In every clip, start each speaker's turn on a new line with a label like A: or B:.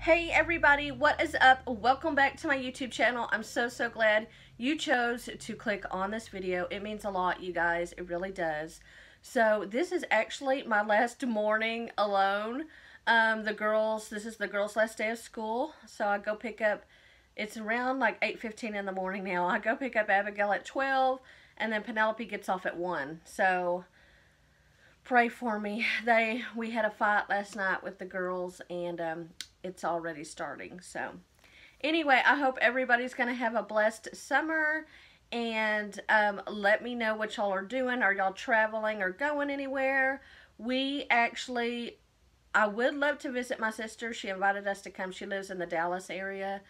A: Hey everybody, what is up? Welcome back to my YouTube channel. I'm so glad you chose to click on this video. It means a lot, you guys. It really does. So this is actually my last morning alone. This is the girls' last day of school. So I go pick up, it's around like 8:15 in the morning now. I go pick up Abigail at 12 and then Penelope gets off at 1. So pray for me. We had a fight last night with the girls, and it's already starting. So anyway, I hope everybody's going to have a blessed summer, and let me know what y'all are doing. Are y'all traveling or going anywhere? I would love to visit my sister. She invited us to come. She lives in the Dallas area.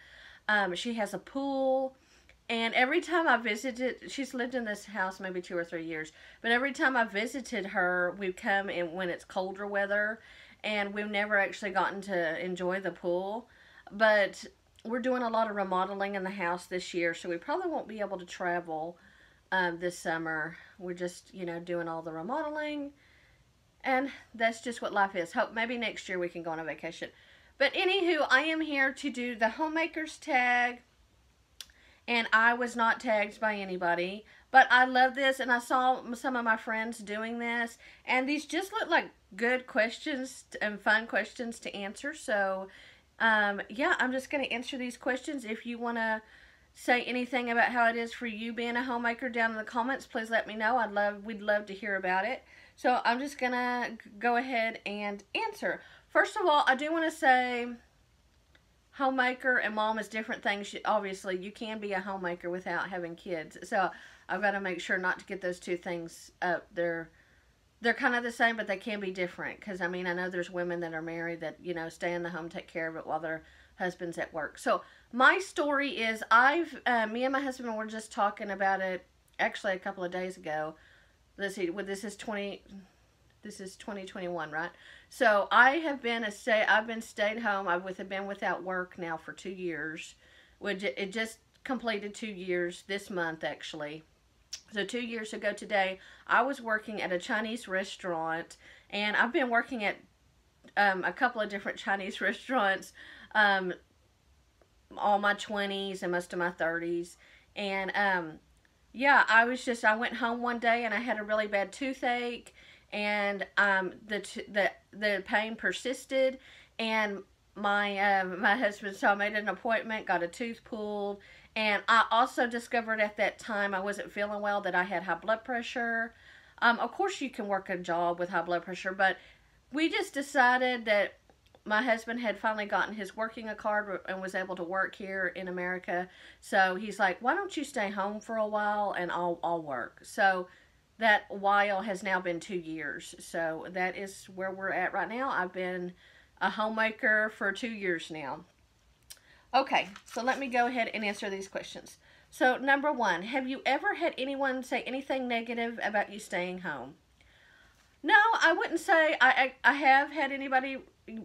A: She has a pool. And every time I visited, she's lived in this house maybe 2 or 3 years, but every time I visited her, we've come in when it's colder weather, and we've never actually gotten to enjoy the pool. But we're doing a lot of remodeling in the house this year, so we probably won't be able to travel this summer. We're just, doing all the remodeling, and that's just what life is. Hope maybe next year we can go on a vacation. But anywho, I am here to do the Homemakers Tag. And I was not tagged by anybody, but I love this, and I saw some of my friends doing this, and these just look like good questions and fun questions to answer. So yeah, I'm just going to answer these questions. If you want to say anything about how it is for you being a homemaker down in the comments, please let me know. We'd love to hear about it. So I'm just going to go ahead and answer. First of all, I do want to say homemaker and mom is different things. Obviously, you can be a homemaker without having kids. So I've got to make sure not to get those two things up. They're kind of the same, but they can be different. Because, I mean, I know there's women that are married that, stay in the home, take care of it while their husband's at work. So my story is me and my husband were just talking about it actually a couple of days ago. Let's see, this is 2021, right? So I've been stayed home. I've been without work now for 2 years. It just completed 2 years this month, actually. So 2 years ago today, I was working at a Chinese restaurant, and I've been working at a couple of different Chinese restaurants all my 20s and most of my 30s. And yeah, I went home one day and I had a really bad toothache, and the pain persisted, and my husband, so I made an appointment, got a tooth pulled, and I also discovered at that time I wasn't feeling well, that I had high blood pressure. Of course you can work a job with high blood pressure, but we just decided that my husband had finally gotten his working card and was able to work here in America. So he's like, why don't you stay home for a while and I'll work. So that while has now been 2 years. So that is where we're at right now. I've been a homemaker for 2 years now. Okay, so let me go ahead and answer these questions. So number one, have you ever had anyone say anything negative about you staying home? No, I wouldn't say I have had anybody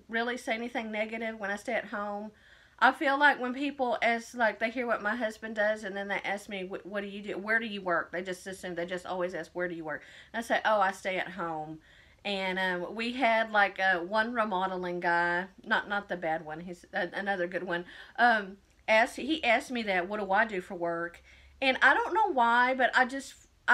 A: really say anything negative when I stay at home. I feel like when people they hear what my husband does, and then they ask me, what do you do? Where do you work? They just always ask, where do you work? And I say, oh, I stay at home. And we had like one remodeling guy, not the bad one, he's another good one. He asked me that, what do I do for work? And I don't know why, but I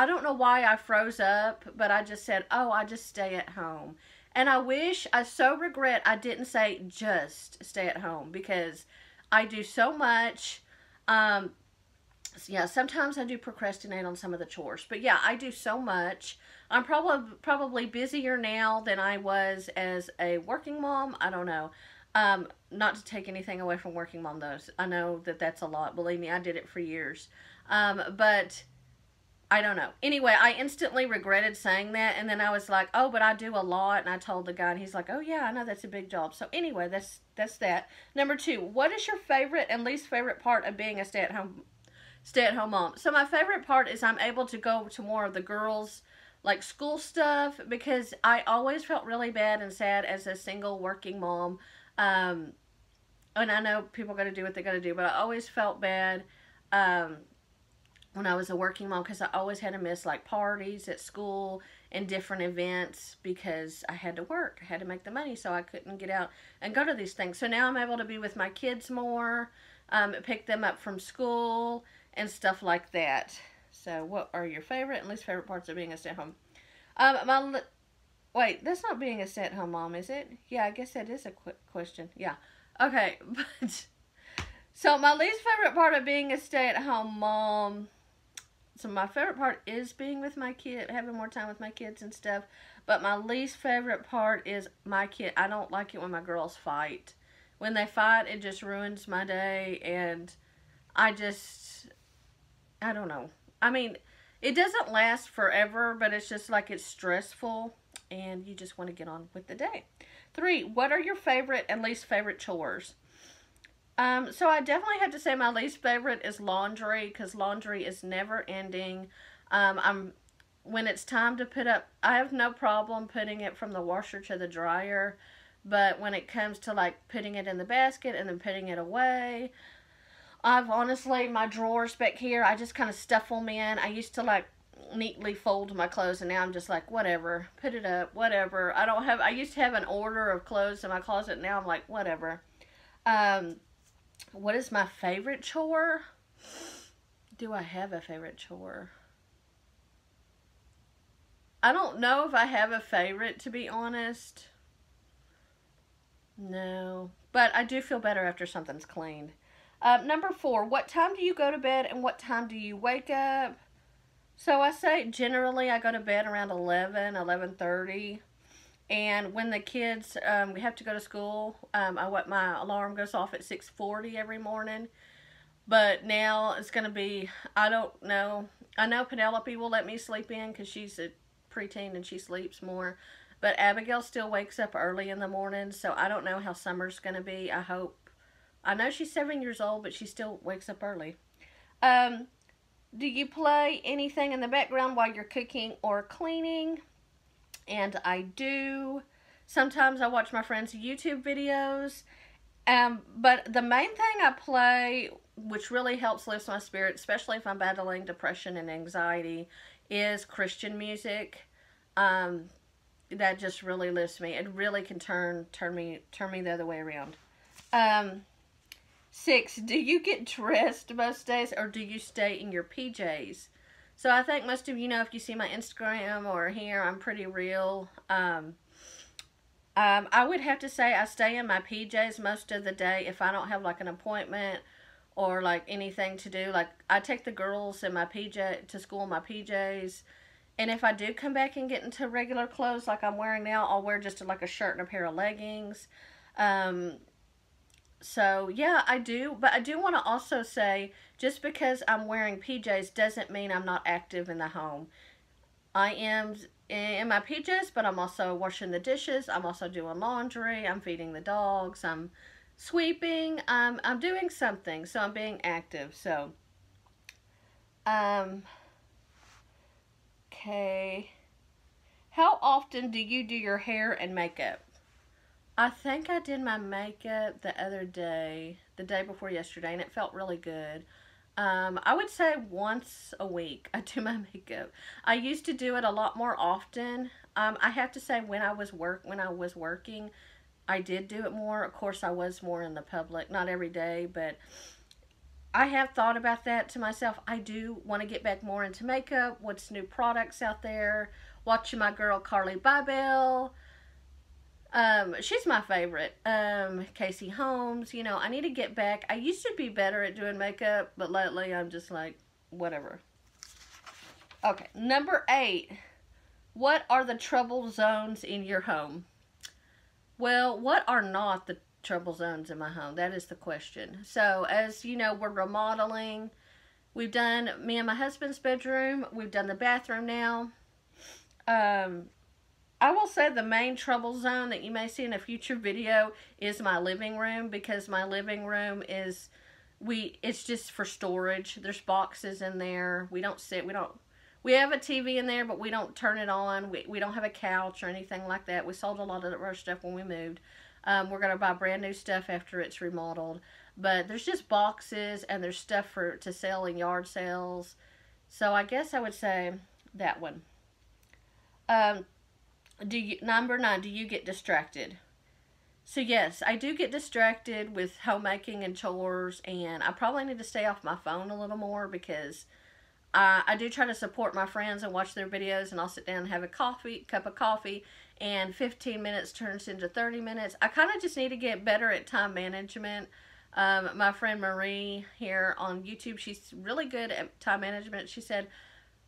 A: don't know why I froze up, but I just said, oh, I just stay at home. And I so regret I didn't say just stay at home, because I do so much. Yeah, sometimes I do procrastinate on some of the chores, but yeah, I do so much. I'm probably busier now than I was as a working mom. I don't know. Not to take anything away from working mom, though. I know that that's a lot. Believe me, I did it for years. But I don't know. Anyway, I instantly regretted saying that, and then I was like, oh, but I do a lot, and I told the guy, and he's like, oh, yeah, I know that's a big job. So anyway, that's that. Number two, what is your favorite and least favorite part of being a stay-at-home mom? So my favorite part is I'm able to go to more of the girls' like school stuff, because I always felt really bad and sad as a single working mom. And I know people got to do what they got to do, but I always felt bad when I was a working mom, because I always had to miss like parties at school and different events because I had to work. I had to make the money, so I couldn't get out and go to these things. So now I'm able to be with my kids more, pick them up from school and stuff like that. So, what are your favorite and least favorite parts of being a stay-at-home? Wait, that's not being a stay-at-home mom, is it? Yeah, I guess that is a question. Yeah. Okay, but so my least favorite part of being a stay-at-home mom. So my favorite part is being with my kid, having more time with my kids and stuff. But my least favorite part is my kid. I don't like it when my girls fight. When they fight, it just ruins my day, and I just, I don't know. I mean, it doesn't last forever, but it's just like it's stressful, and you just want to get on with the day. 3, what are your favorite and least favorite chores? So I definitely have to say my least favorite is laundry, because laundry is never ending. I'm When it's time to put up, I have no problem putting it from the washer to the dryer, but when it comes to like putting it in the basket and then putting it away, I've honestly, my drawers back here, I just kind of stuff them in. I used to like neatly fold my clothes, and now I'm just like, whatever, put it up, whatever. I used to have an order of clothes in my closet. Now I'm like, whatever. Um, what is my favorite chore? Do I have a favorite chore? I don't know if I have a favorite, to be honest. No. But I do feel better after something's cleaned. Number 4, what time do you go to bed and what time do you wake up? So I say generally I go to bed around 11:30. And when the kids we have to go to school, my alarm goes off at 6:40 every morning. But now it's going to be, I don't know. I know Penelope will let me sleep in because she's a preteen and she sleeps more. But Abigail still wakes up early in the morning, so I don't know how summer's going to be. I know she's 7 years old, but she still wakes up early. Um, do you play anything in the background while you're cooking or cleaning? And I do. Sometimes I watch my friends' YouTube videos. But the main thing I play, which really helps lift my spirit, especially if I'm battling depression and anxiety, is Christian music. That just really lifts me. It really can turn me the other way around. 6, do you get dressed most days or do you stay in your PJs? So I think most of you know, if you see my Instagram or here, I'm pretty real. I would have to say I stay in my PJs most of the day if I don't have like an appointment or like anything to do. Like I take the girls in my PJ to school in my PJs. And if I do come back and get into regular clothes like I'm wearing now, I'll wear just like a shirt and a pair of leggings. So yeah, I do. But I do want to also say, just because I'm wearing PJs doesn't mean I'm not active in the home. I am in my PJs, but I'm also washing the dishes. I'm also doing laundry. I'm feeding the dogs. I'm sweeping. I'm doing something. So I'm being active. So, okay. How often do you do your hair and makeup? I think I did my makeup the other day, the day before yesterday, and it felt really good. I would say once a week I do my makeup. I used to do it a lot more often. I have to say when I was working, I did do it more. Of course, I was more in the public, not every day, but I have thought about that to myself. I do want to get back more into makeup. What's new products out there? Watching my girl Carly Bybel. She's my favorite. Casey Holmes. You know, I need to get back. I used to be better at doing makeup, but lately I'm just like, whatever. Okay, number 8. What are the trouble zones in your home? Well, what are not the trouble zones in my home? That is the question. So, as you know, we're remodeling. We've done me and my husband's bedroom. We've done the bathroom now. I will say the main trouble zone that you may see in a future video is my living room, because my living room is, it's just for storage. There's boxes in there. We have a TV in there, but we don't turn it on. We don't have a couch or anything like that. We sold a lot of our stuff when we moved. We're going to buy brand new stuff after it's remodeled. But there's just boxes, and there's stuff to sell in yard sales. So I guess I would say that one. Um, number 9, do you get distracted? So yes, I do get distracted with homemaking and chores, and I probably need to stay off my phone a little more because I do try to support my friends and watch their videos, and I'll sit down and have a cup of coffee, and 15 minutes turns into 30 minutes. I kind of just need to get better at time management. My friend Marie here on YouTube, she's really good at time management. She said,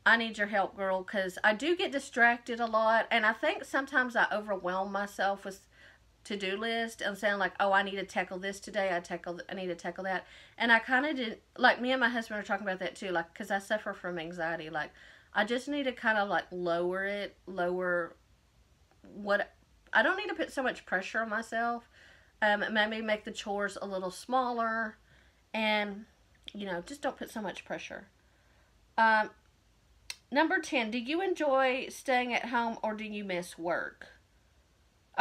A: I need your help, girl, because I do get distracted a lot, and I think sometimes I overwhelm myself with to-do list and saying like, oh, I need to tackle this today, I need to tackle that. And I kind of did, like, me and my husband are talking about that too, like, because I suffer from anxiety. Like, I just need to kind of like lower what, I don't need to put so much pressure on myself. Maybe make the chores a little smaller, and just don't put so much pressure. um Number 10, do you enjoy staying at home or do you miss work?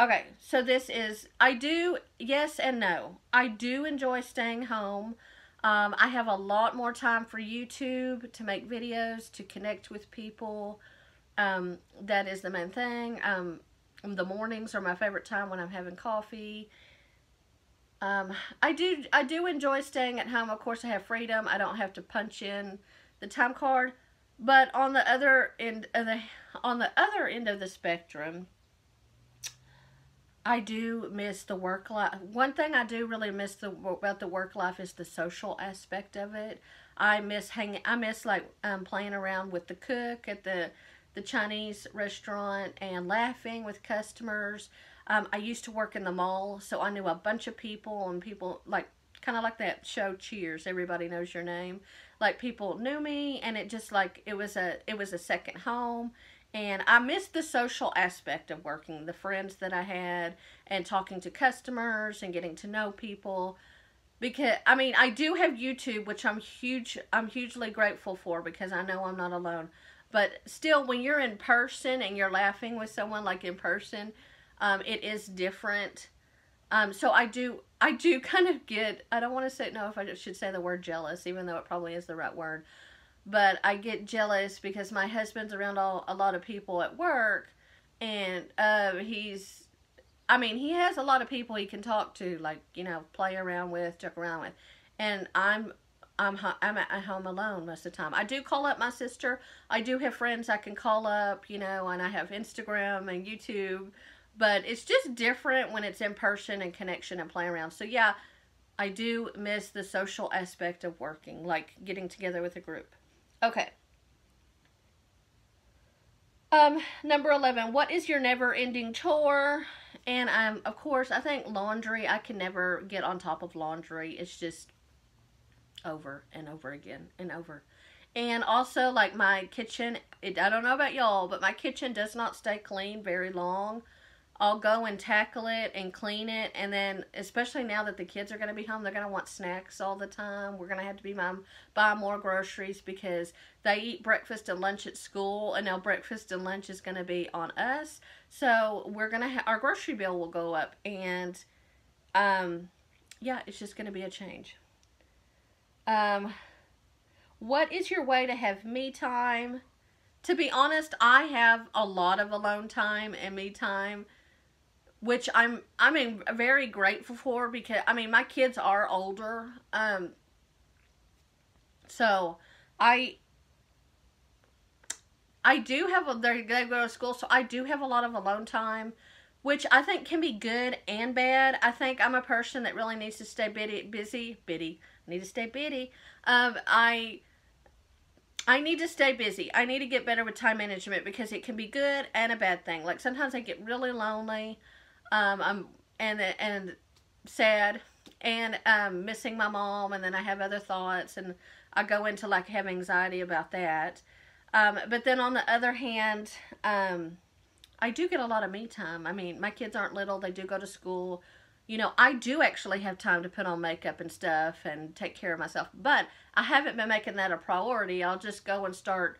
A: Okay, so this is, I do, yes and no. I do enjoy staying home. I have a lot more time for YouTube to make videos, to connect with people. That is the main thing. The mornings are my favorite time when I'm having coffee. I do enjoy staying at home. Of course, I have freedom. I don't have to punch in the time card. But on the other end of the spectrum, I do miss the work life. One thing I do really miss about the work life is the social aspect of it. I miss hanging. I miss like playing around with the cook at the Chinese restaurant and laughing with customers. I used to work in the mall, so I knew a bunch of people, and people like kind of like that show Cheers. Everybody knows your name. Like, people knew me, and it just like it was a second home. And I missed the social aspect of working, the friends that I had, and talking to customers and getting to know people. Because I mean, I do have YouTube, which I'm hugely grateful for, because I know I'm not alone. But still, when you're in person and you're laughing with someone like in person, it is different. So I do kind of get, I don't want to say, no, if I should say the word jealous, even though it probably is the right word. But I get jealous because my husband's around a lot of people at work, and I mean, he has a lot of people he can talk to, like, play around with, joke around with. And I'm at home alone most of the time. I do call up my sister. I do have friends I can call up, and I have Instagram and YouTube. But it's just different when it's in person and connection and playing around. So yeah, I do miss the social aspect of working, like getting together with a group. Okay. Number 11, what is your never-ending chore? And of course, I think laundry, I can never get on top of laundry. It's just over and over again and over. And also, like, my kitchen, I don't know about y'all, but my kitchen does not stay clean very long. I'll go and tackle it and clean it, and then, especially now that the kids are going to be home, they're going to want snacks all the time. We're going to have to buy more groceries because they eat breakfast and lunch at school, and now breakfast and lunch is going to be on us. So we're going to our grocery bill will go up, and yeah, it's just going to be a change. Um, what is your way to have me time? To be honest, I have a lot of alone time and me time, which I'm very grateful for, because I mean, my kids are older. So I do have they go to school, so I do have a lot of alone time, which I think can be good and bad. I think I'm a person that really needs to stay busy. I need to stay busy. I need to stay busy. I need to get better with time management, because it can be good and a bad thing. Like, sometimes I get really lonely, I'm and sad, and missing my mom, and then I have other thoughts, and I go into like have anxiety about that. But then on the other hand, I do get a lot of me time. I mean, my kids aren't little; they do go to school. I do actually have time to put on makeup and stuff and take care of myself. But I haven't been making that a priority. I'll just go and start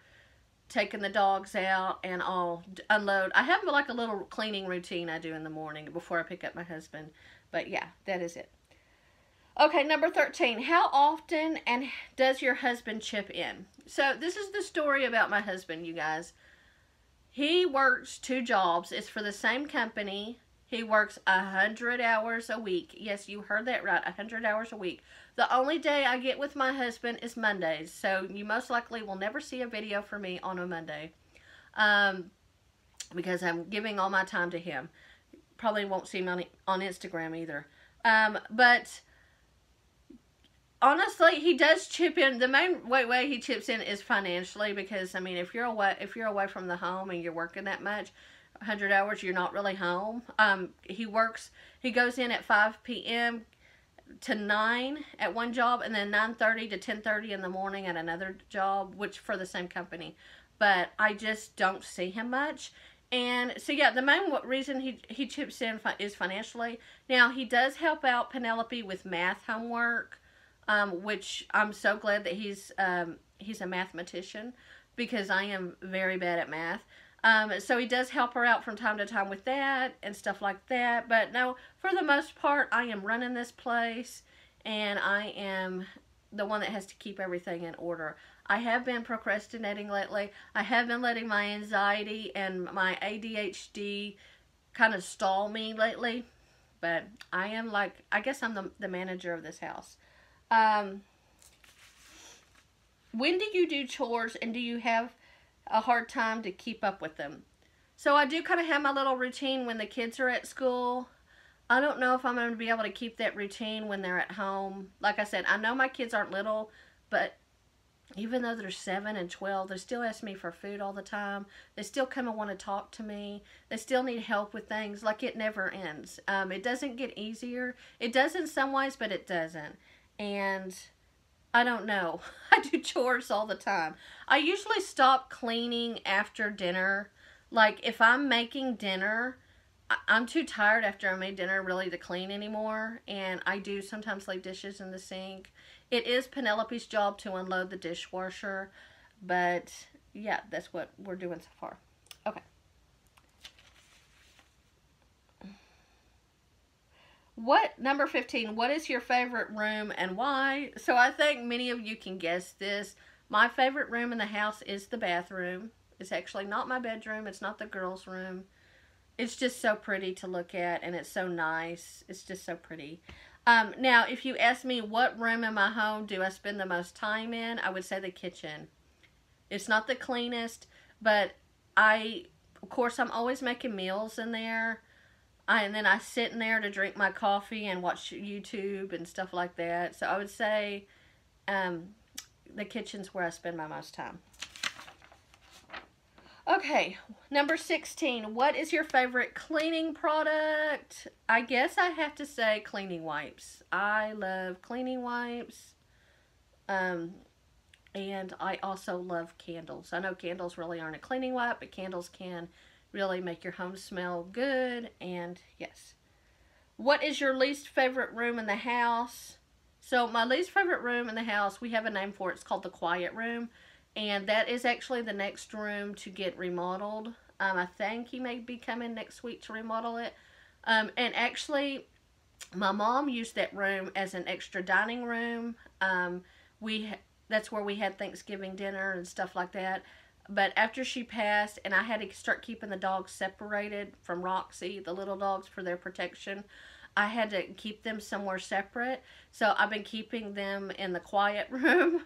A: taking the dogs out, and I'll unload. I have like a little cleaning routine I do in the morning before I pick up my husband. But yeah, that is it. Okay, number 13. How often and does your husband chip in? So, this is the story about my husband, you guys. He works 2 jobs. It's for the same company. He works 100 hours a week. Yes, you heard that right. 100 hours a week. The only day I get with my husband is Mondays. So, you most likely will never see a video from me on a Monday. Because I'm giving all my time to him. Probably won't see me on Instagram either. But honestly, he does chip in. The main way he chips in is financially, because I mean, if you're away from the home and you're working that much, 100 hours, you're not really home. He goes in at 5 p.m. to 9 at one job, and then 9:30 to 10:30 in the morning at another job, which for the same company. But I just don't see him much. And so, yeah, the main reason he chips in is financially. Now, he does help out Penelope with math homework, which I'm so glad that he's a mathematician, because I am very bad at math. So he does help her out from time to time with that and stuff like that. But no, for the most part, I am running this place, and I am the one that has to keep everything in order. I have been procrastinating lately. I have been letting my anxiety and my ADHD kind of stall me lately. But I am I guess I'm the manager of this house. When do you do chores, and do you have a hard time to keep up with them? So I do kind of have my little routine when the kids are at school. I don't know if I'm going to be able to keep that routine when they're at home. Like I said, I know my kids aren't little, but even though they're 7 and 12, they still ask me for food all the time. They still come and want to talk to me. They still need help with things. Like, it never ends. It doesn't get easier. It does in some ways, but it doesn't. And I don't know. I do chores all the time. I usually stop cleaning after dinner. Like, if I'm making dinner, I'm too tired after I made dinner really to clean anymore. And I do sometimes leave dishes in the sink. It is Penelope's job to unload the dishwasher. But, yeah, that's what we're doing so far. Okay. Number 15, what is your favorite room and why? So I think many of you can guess this. My favorite room in the house is the bathroom. It's actually not my bedroom. It's not the girls' room. It's just so pretty to look at, and it's so nice. It's just so pretty. Now, if you ask me what room in my home do I spend the most time in, I would say the kitchen. It's not the cleanest, but of course, I'm always making meals in there. And then I sit in there to drink my coffee and watch YouTube and stuff like that. So I would say the kitchen's where I spend my most time. Okay, number 16. What is your favorite cleaning product? I guess I have to say cleaning wipes. I love cleaning wipes. And I also love candles. I know candles really aren't a cleaning wipe, but candles can really make your home smell good. And yes. What is your least favorite room in the house? So my least favorite room in the house, we have a name for it. It's called the quiet room. And that is actually the next room to get remodeled. I think he may be coming next week to remodel it. And actually, my mom used that room as an extra dining room. That's where we had Thanksgiving dinner and stuff like that. But after she passed, and I had to start keeping the dogs separated from Roxy, the little dogs, for their protection, I had to keep them somewhere separate. So I've been keeping them in the quiet room.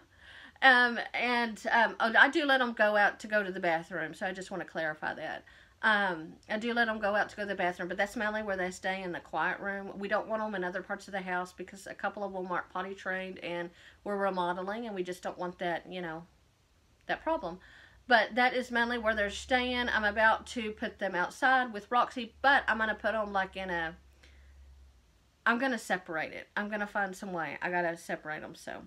A: I do let them go out to go to the bathroom, so I just want to clarify that. I do let them go out to go to the bathroom, but that's mainly where they stay, in the quiet room. We don't want them in other parts of the house because a couple of them aren't potty trained, and we're remodeling, and we just don't want that, that problem. But that is mainly where they're staying. I'm about to put them outside with Roxy, but I'm going to put them I'm going to separate it. I'm going to find some way. I got to separate them, so.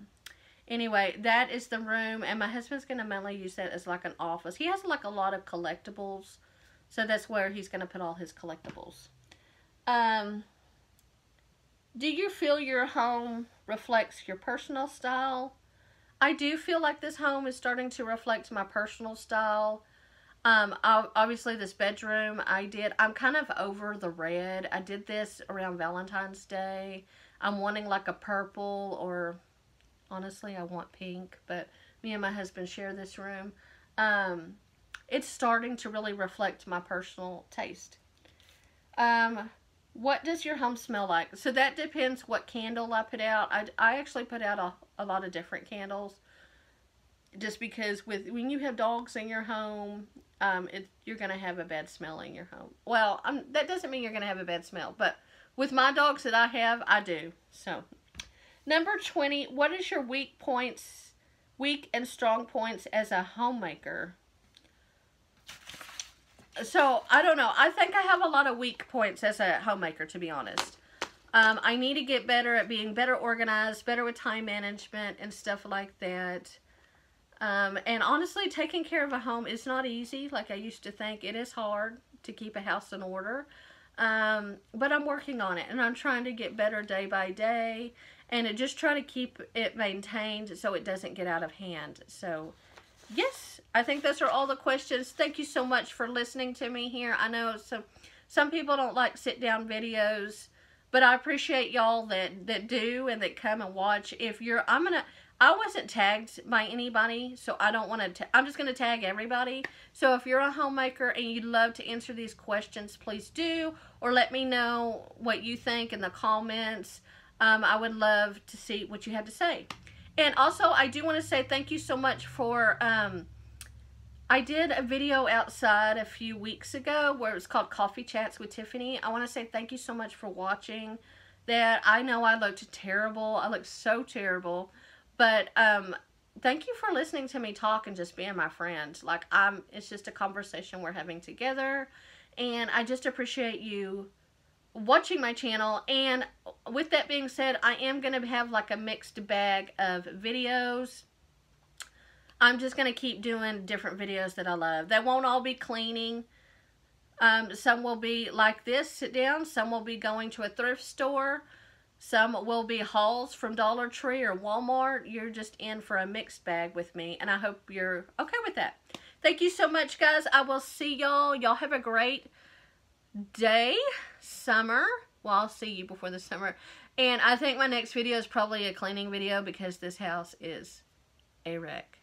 A: Anyway, that is the room, and my husband's going to mainly use that as like an office. He has like a lot of collectibles, so that's where he's going to put all his collectibles. Do you feel your home reflects your personal style? I do feel like this home is starting to reflect my personal style. Obviously this bedroom I'm kind of over the red. I did this around Valentine's Day. I'm wanting like a purple, or honestly I want pink, but me and my husband share this room. It's starting to really reflect my personal taste. What does your home smell like? So that depends what candle I put out. I actually put out a lot of different candles, just because when you have dogs in your home, you're going to have a bad smell in your home. Well, that doesn't mean you're going to have a bad smell, but with my dogs that I have, I do. So, number 20, what is your weak and strong points as a homemaker? So, I don't know. I think I have a lot of weak points as a homemaker, to be honest. I need to get better at being better organized, better with time management and stuff like that. And honestly, taking care of a home is not easy like I used to think. It is hard to keep a house in order. But I'm working on it, and I'm trying to get better day by day, and just try to keep it maintained so it doesn't get out of hand. So, yes, I think those are all the questions. Thank you so much for listening to me here. I know some people don't like sit-down videos, but I appreciate y'all that do and that come and watch. I wasn't tagged by anybody, so I don't want to. I'm just going to tag everybody. So if you're a homemaker and you'd love to answer these questions, please do, or let me know what you think in the comments. I would love to see what you have to say. And also, I do want to say thank you so much for. I did a video outside a few weeks ago where it was called Coffee Chats with Tiffany. I want to say thank you so much for watching that. I know I looked terrible. I looked so terrible. But thank you for listening to me talk and just being my friend. Like, it's just a conversation we're having together. And I just appreciate you watching my channel. And with that being said, I am going to have like a mixed bag of videos. I'm just going to keep doing different videos that I love. They won't all be cleaning. Some will be like this, sit down. Some will be going to a thrift store. Some will be hauls from Dollar Tree or Walmart. You're just in for a mixed bag with me, and I hope you're okay with that. Thank you so much, guys. I will see y'all. Y'all have a great day, summer. Well, I'll see you before the summer. And I think my next video is probably a cleaning video because this house is a wreck.